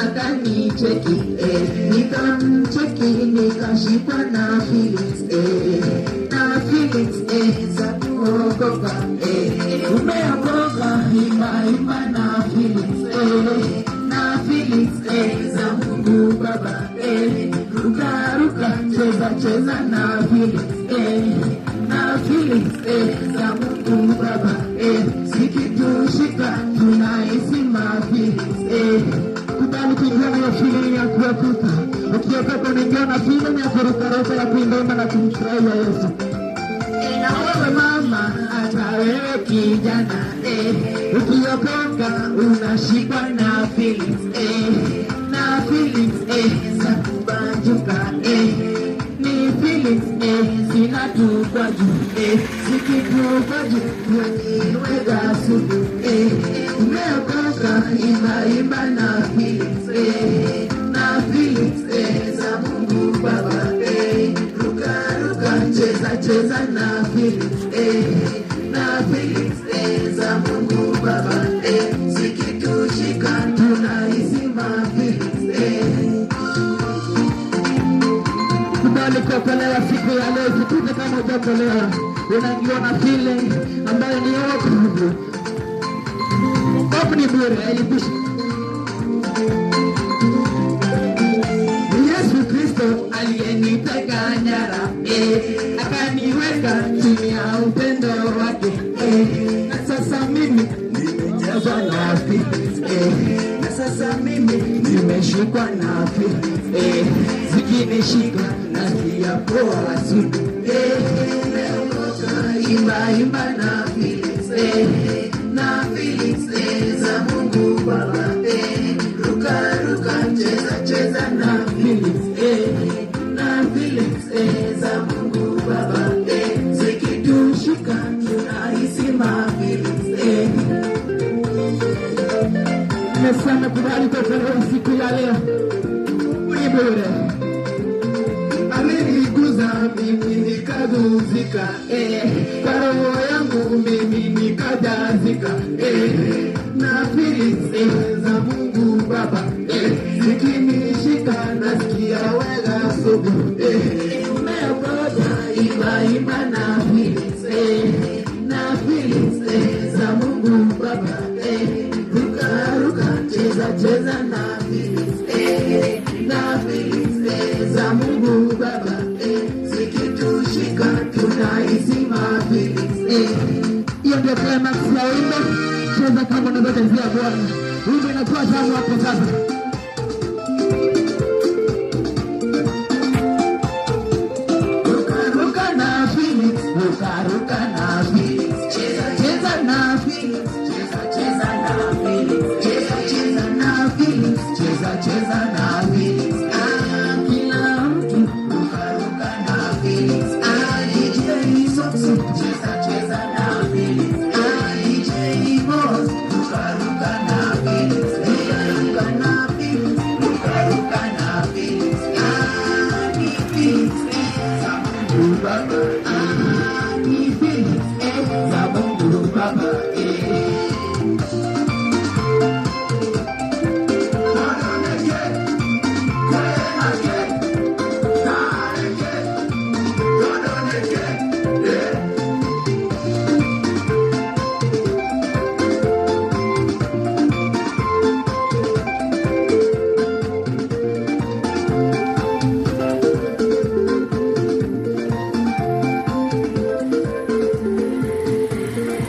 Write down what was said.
akanicheki, nikamcheki, nikashikwa na feelings, na feelings, za kuogopa, umeogopa, ima na feelings, na feelings, za Mungu Baba, ruka, cheza na feelings, na feelings, za Mungu Baba, sikitushika, tunahisi feelings, kubali kuingia na feeling ya kuepuka, ukiokoka unaingia na feeling ya kurukaruka ya kuimba na kumfurahia Yesu. Na wewe mama, hata wewe kijana, ukiokoka unashikwa na feelings, na feelings, za kubanjuka, ni feelings, zinatupwa juu, zikitupwa juu, waniweka sugu, umeokoka, imba na feelings, za Mungu Baba, ruka, cheza na feelings, na feelings, za Mungu Baba, zikitushika tunahisi feelings, kubali kuokolewa siku ya leo. Zipite kama hujaokolewa, unaingiwa na feeling ambayo ni wokovu. Wokovu ni bure, hailipishi. Yesu Kristo aliyeniteka nyara, akaniweka chini ya upendo wake, na sasa mimi nimejazwa na feelings, na sasa mimi nimeshikwa na feelings, zikinishika nasikia poa sugu, imba na feelings, na feelings, za Mungu Baba, ruka, cheza na feelings, na feelings, za Mungu Baba, zikitushika tunahisi feelings. Nimesema kubali kuokolewa siku ya leo, ni bure. Ameniguza mimi nikaguzika, kwa roho yangu mimi nikajazika, na feelings, za Mungu Baba, zikinishika nasikia wega sugu, umeokoka, imba na feelings, na feelings, za Mungu Baba, ruka, cheza na feelings, na feelings, za Mungu Baba, zikitushika tunahisi feelings. Hiyo ndio climax ya wimbo. Cheza kama unavyochezea Bwana, wimbo inakuwa tamu hapo sasa.